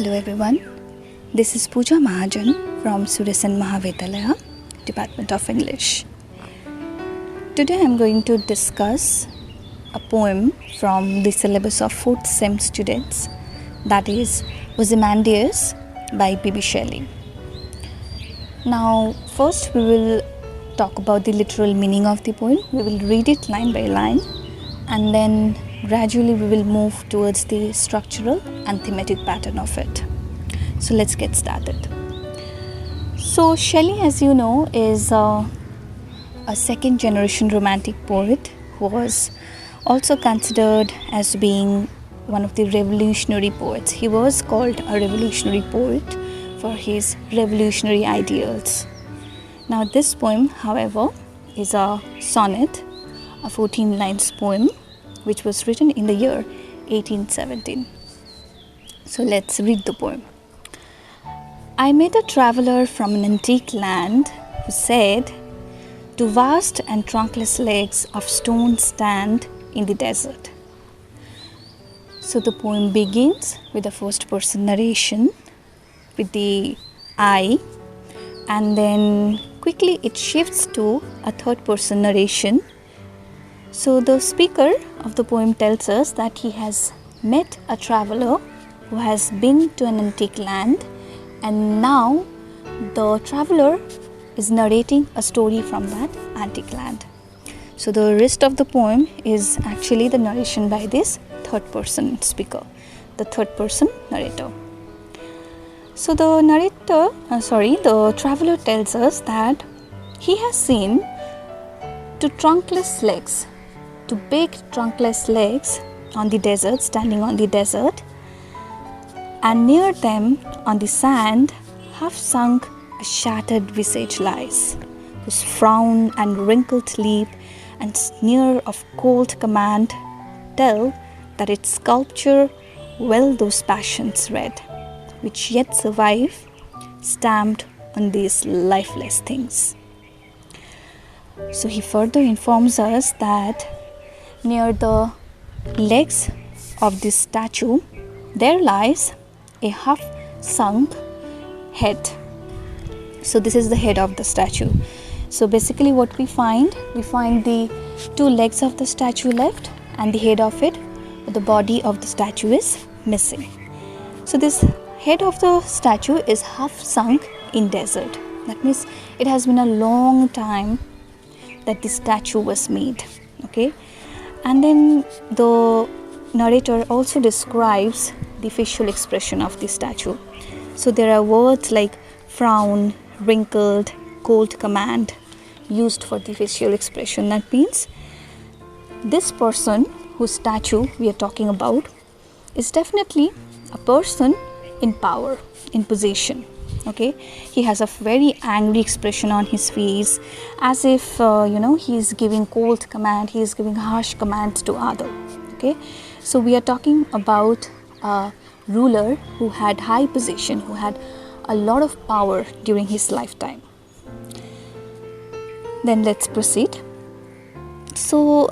Hello everyone, this is Pooja Mahajan from Suryasen Mahavidyalaya, Department of English. Today I am going to discuss a poem from the syllabus of 4th Sem students, that is Ozymandias by B.B. Shelley. Now first we will talk about the literal meaning of the poem. We will read it line by line and then gradually we will move towards the structural and thematic pattern of it. So let's get started. So Shelley, as you know, is a second generation romantic poet who was also considered as being one of the revolutionary poets. He was called a revolutionary poet for his revolutionary ideals. Now this poem, however, is a sonnet, a 14 lines poem which was written in the year 1817. So let's read the poem. I met a traveller from an antique land who said, "To vast and trunkless legs of stone stand in the desert." So the poem begins with a first person narration with the I, and then quickly it shifts to a third person narration. So the speaker of the poem tells us that he has met a traveller who has been to an antique land, and now the traveller is narrating a story from that antique land. So the rest of the poem is actually the narration by this third person speaker, the third person narrator. So the traveller tells us that he has seen two big trunkless legs on the desert, standing on the desert, and near them on the sand, half sunk, a shattered visage lies, whose frown and wrinkled lip and sneer of cold command tell that its sculpture well those passions read, which yet survive, stamped on these lifeless things. So he further informs us that near the legs of this statue, there lies a half-sunk head. So this is the head of the statue. So basically what we find the two legs of the statue left and the head of it, but the body of the statue is missing. So this head of the statue is half-sunk in desert. That means it has been a long time that the statue was made. Okay. And then the narrator also describes the facial expression of the statue. So there are words like frown, wrinkled, cold command used for the facial expression. That means this person whose statue we are talking about is definitely a person in power, in position. Okay, he has a very angry expression on his face, as if he is giving cold command, he is giving harsh commands to others. Okay, so we are talking about a ruler who had high position, who had a lot of power during his lifetime. Then let's proceed. So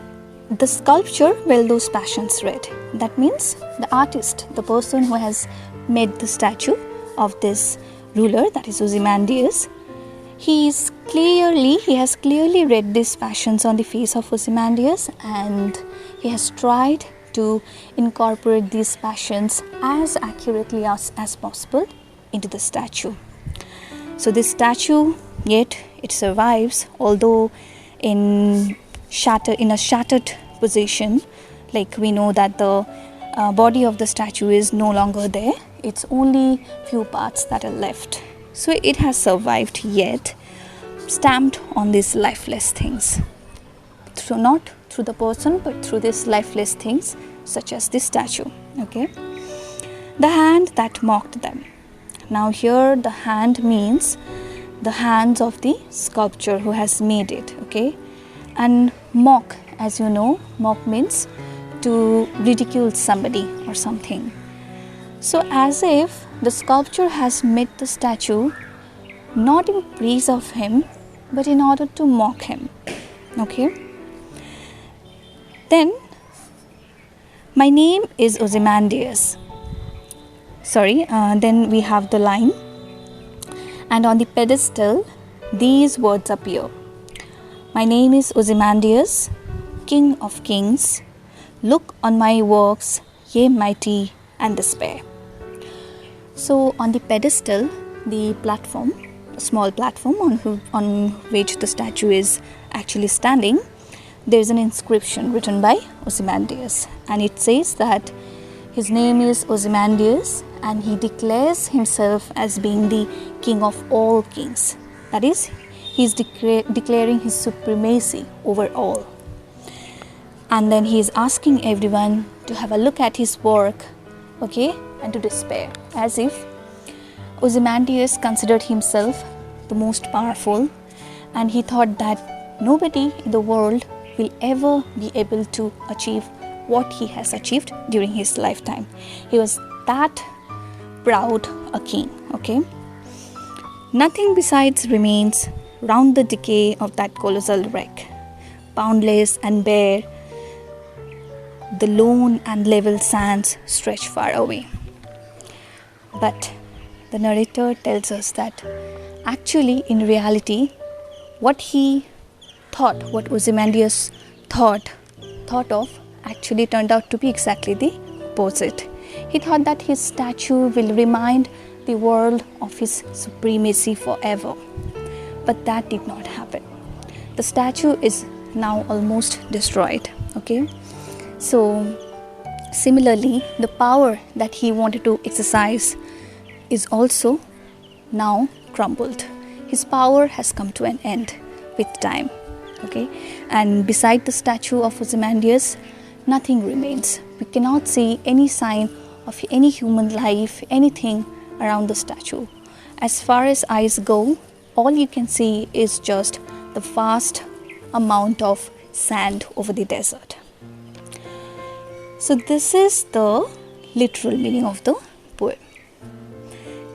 the sculpture, well those passions read. That means the artist, the person who has made the statue of this ruler, that is Ozymandias, he has clearly read these passions on the face of Ozymandias, and he has tried to incorporate these passions as accurately as possible into the statue. So this statue, yet it survives, although in a shattered position. Like we know that the body of the statue is no longer there. It's only few parts that are left. So it has survived, yet stamped on these lifeless things. So not through the person, but through these lifeless things, such as this statue. Okay. The hand that mocked them. Now here the hand means the hands of the sculptor who has made it. Okay. And mock, as you know, mock means to ridicule somebody or something. So as if the sculptor has made the statue not in praise of him, but in order to mock him. Okay. Then, my name is Ozymandias. then we have the line, and on the pedestal these words appear: "My name is Ozymandias, King of Kings. Look on my works, ye mighty, and despair." So on the pedestal, the platform, a small platform on which the statue is actually standing, there is an inscription written by Ozymandias, and it says that his name is Ozymandias and he declares himself as being the king of all kings. That is, he is declaring his supremacy over all. And then he is asking everyone to have a look at his work, and to despair, as if Ozymandias considered himself the most powerful, and he thought that nobody in the world will ever be able to achieve what he has achieved during his lifetime. He was that proud a king. Nothing besides remains round the decay of that colossal wreck. Boundless and bare, the lone and level sands stretch far away. But the narrator tells us that actually, in reality, what Ozymandias thought of actually turned out to be exactly the opposite. He thought that his statue will remind the world of his supremacy forever. But that did not happen. The statue is now almost destroyed. So similarly, the power that he wanted to exercise is also now crumbled. His power has come to an end with time. And beside the statue of Ozymandias, nothing remains. We cannot see any sign of any human life, anything around the statue. As far as eyes go, all you can see is just the vast amount of sand over the desert. So this is the literal meaning of the poem.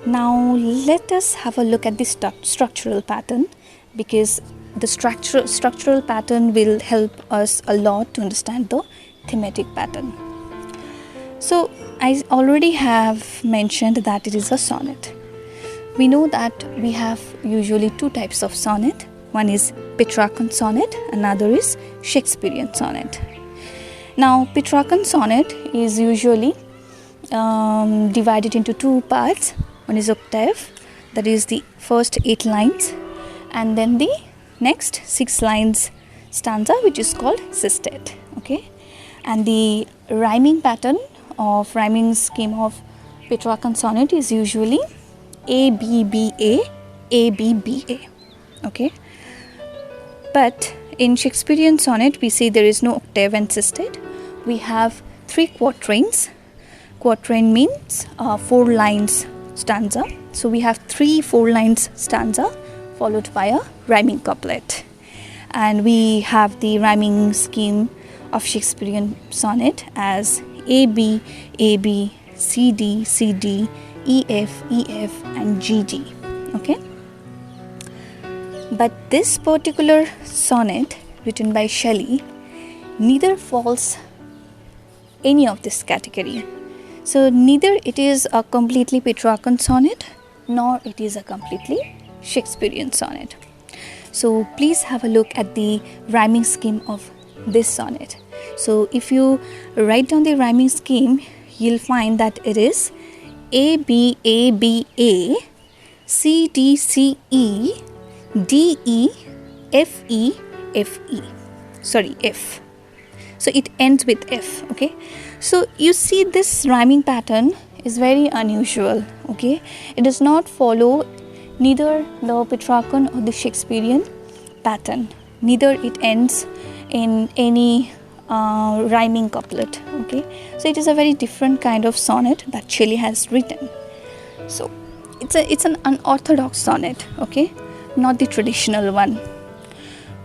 Now let us have a look at the structural pattern, because the structural pattern will help us a lot to understand the thematic pattern. So I already have mentioned that it is a sonnet. We know that we have usually two types of sonnet. One is Petrarchan sonnet, another is Shakespearean sonnet. Now Petrarchan sonnet is usually divided into two parts. One is octave, that is the first 8 lines, and then the next 6 lines stanza, which is called sestet. And the rhyming scheme of Petrarchan sonnet is usually A-B-B-A, A-B-B-A. But in Shakespearean sonnet, we see there is no octave and sestet. We have 3 quatrains. Quatrain means 4 lines stanza. So we have 3 4 lines stanza followed by a rhyming couplet. And we have the rhyming scheme of Shakespearean sonnet as A-B, A-B, C-D, C-D, E-F, E-F, and G-G. But this particular sonnet written by Shelley neither falls any of this category. So neither it is a completely Petrarchan sonnet, nor it is a completely Shakespearean sonnet. So please have a look at the rhyming scheme of this sonnet. So if you write down the rhyming scheme, you'll find that it is A, B, A, B, A, C, D, C, E, D, E, F, E, F, E. F. So it ends with F. So you see, this rhyming pattern is very unusual. It does not follow neither the Petrarchan or the Shakespearean pattern. Neither it ends in any rhyming couplet. So it is a very different kind of sonnet that Shelley has written. So it's an unorthodox sonnet. Not the traditional one.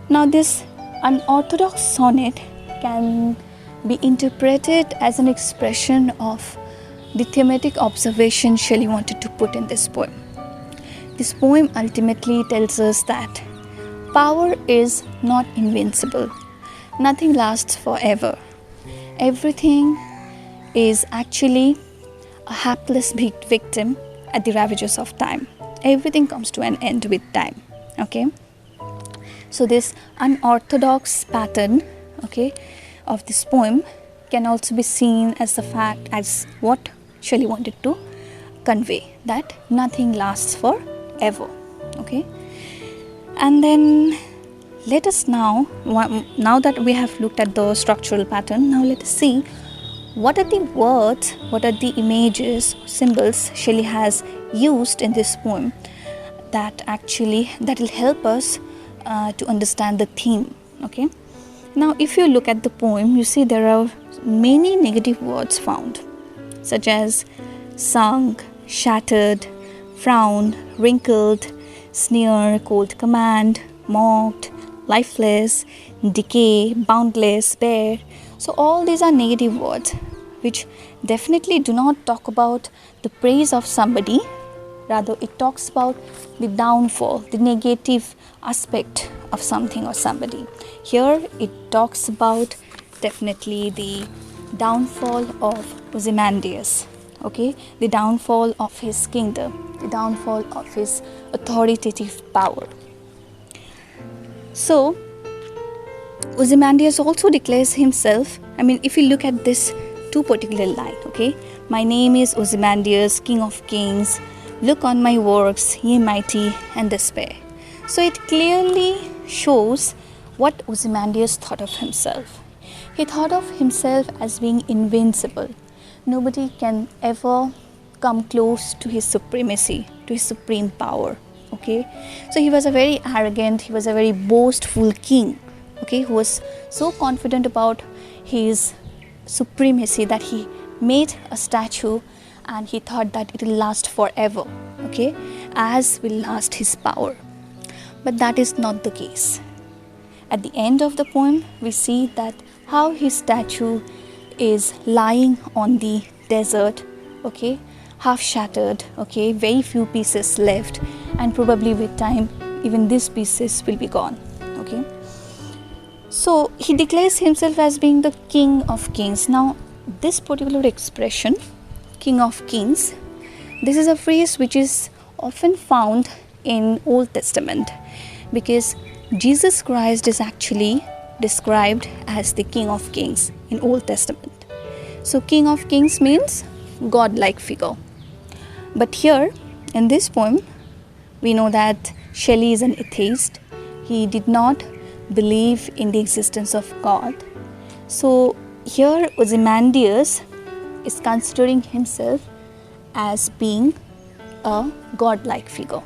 Now this unorthodox sonnet can be interpreted as an expression of the thematic observation Shelley wanted to put in this poem. This poem ultimately tells us that power is not invincible. Nothing lasts forever. Everything is actually a hapless victim at the ravages of time. Everything comes to an end with time. Okay, so this unorthodox pattern, okay, of this poem can also be seen as the fact as what Shelley wanted to convey, that nothing lasts forever. Okay, and then let us now that we have looked at the structural pattern, now let us see what are the words, what are the images, symbols Shelley has used in this poem that will help us to understand the theme. Okay, now if you look at the poem, you see there are many negative words found, such as sunk, shattered, frown, wrinkled, sneer, cold command, mocked, lifeless, decay, boundless, bare. So all these are negative words which definitely do not talk about the praise of somebody. Rather, it talks about the downfall, the negative aspect of something or somebody. Here it talks about definitely the downfall of Ozymandias. Okay, the downfall of his kingdom, the downfall of his authoritative power. So Ozymandias also declares himself, if you look at this two particular line, okay, my name is Ozymandias, king of kings, look on my works, ye mighty, and despair. So it clearly shows what Ozymandias thought of himself. He thought of himself as being invincible. Nobody can ever come close to his supremacy, to his supreme power. Okay, so he was a very arrogant, he was a very boastful king, okay, who was so confident about his supremacy that he made a statue and he thought that it will last forever, okay, as will last his power. But that is not the case. At the end of the poem, we see that how his statue is lying on the desert, okay, half shattered, okay, very few pieces left, and probably with time even these pieces will be gone. Okay, so he declares himself as being the king of kings. Now this particular expression, king of kings, this is a phrase which is often found in Old Testament, because Jesus Christ is actually described as the king of kings in Old Testament. So king of kings means god-like figure. But here in this poem, we know that Shelley is an atheist. He did not believe in the existence of God. So here Ozymandias is considering himself as being a god-like figure,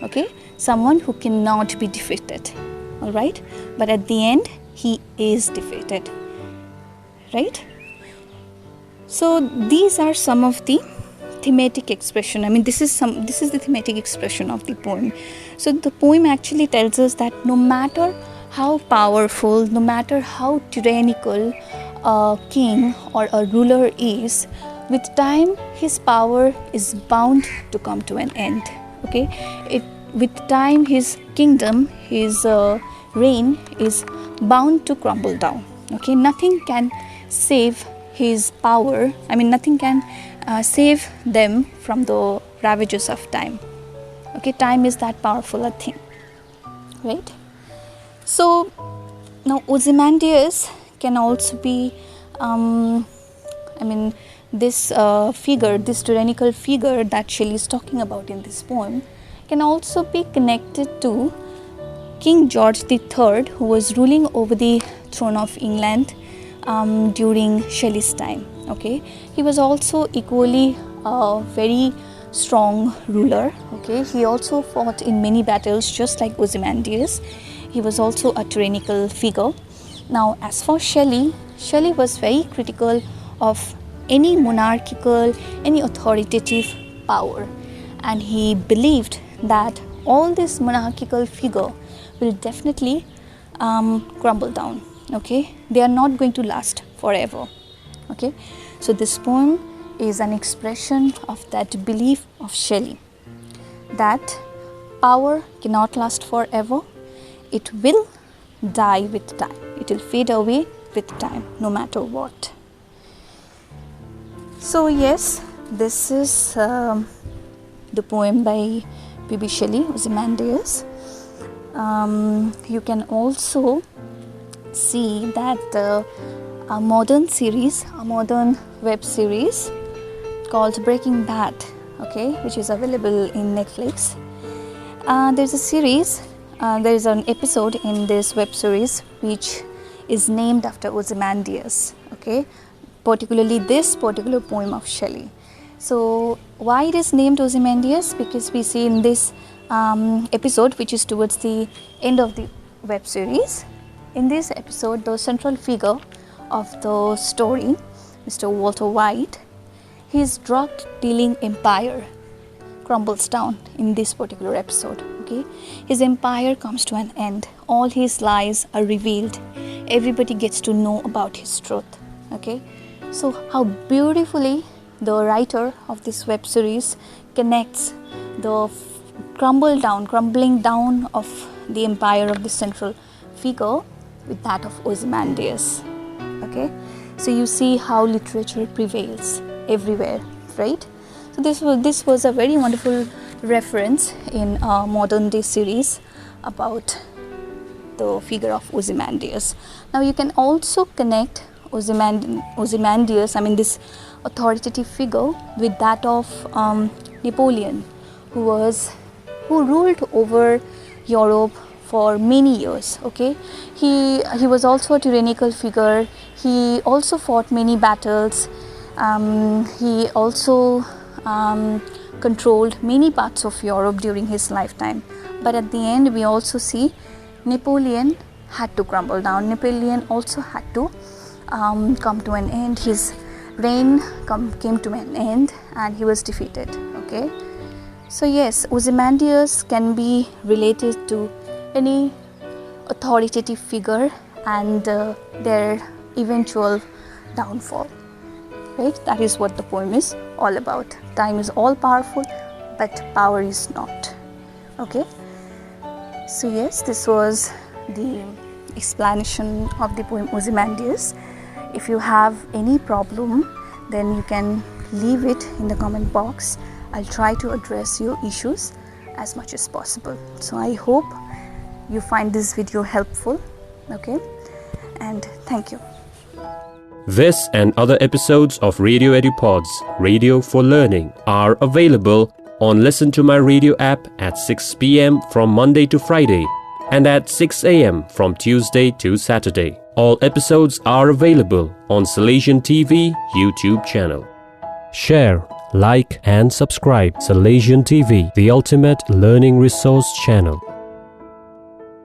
okay, someone who cannot be defeated. All right, but at the end he is defeated, right? So these are some of the thematic expression. This is the thematic expression of the poem. So the poem actually tells us that no matter how powerful, no matter how tyrannical a king or a ruler is, with time his power is bound to come to an end. Okay, with time his kingdom, his reign is bound to crumble down. Okay, nothing can save his power. Nothing can save them from the ravages of time. Okay, time is that powerful a thing, right? So now Ozymandias can also be this figure, this tyrannical figure that Shelley is talking about in this poem, can also be connected to King George III, who was ruling over the throne of England during Shelley's time. Okay, he was also equally a very strong ruler. Okay, he also fought in many battles just like Ozymandias. He was also a tyrannical figure. Now as for Shelley was very critical of any monarchical, any authoritative power, and he believed that all this monarchical figure will definitely crumble down. Okay, they are not going to last forever. Okay, so this poem is an expression of that belief of Shelley, that power cannot last forever. It will die with time. It will fade away with time, no matter what. So yes, this is the poem by P.B. Shelley, Ozymandias. You can also see that a modern web series called Breaking Bad, okay, which is available in Netflix. There's a series, there's an episode in this web series which is named after Ozymandias, okay, particularly this particular poem of Shelley. So why it is named Ozymandias? Because we see in this episode, which is towards the end of the web series, in this episode the central figure of the story, Mr. Walter White, his drug dealing empire crumbles down in this particular episode. Okay, his empire comes to an end, all his lies are revealed, everybody gets to know about his truth. Okay, so how beautifully the writer of this web series connects the crumbling down of the empire of the central figure with that of Ozymandias. Okay, so you see how literature prevails everywhere, right? So this was a very wonderful reference in a modern day series about the figure of Ozymandias. Now you can also connect Ozymandias, this authoritative figure, with that of Napoleon, who ruled over Europe for many years. Okay, he was also a tyrannical figure. He also fought many battles. He also controlled many parts of Europe during his lifetime. But at the end, we also see Napoleon had to crumble down. Napoleon also had to come to an end. His reign came to an end and he was defeated. Okay, so yes, Ozymandias can be related to any authoritative figure and their eventual downfall. Right? That is what the poem is all about. Time is all powerful, but power is not. Okay, so yes, this was the explanation of the poem Ozymandias. If you have any problem, then you can leave it in the comment box. I'll try to address your issues as much as possible. So I hope you find this video helpful. Okay, and thank you. This and other episodes of Radio EduPods, Radio for Learning, are available on Listen to My Radio app at 6 p.m. from Monday to Friday and at 6 a.m. from Tuesday to Saturday. All episodes are available on Salesian TV YouTube channel. Share, like and subscribe Salesian TV, the ultimate learning resource channel.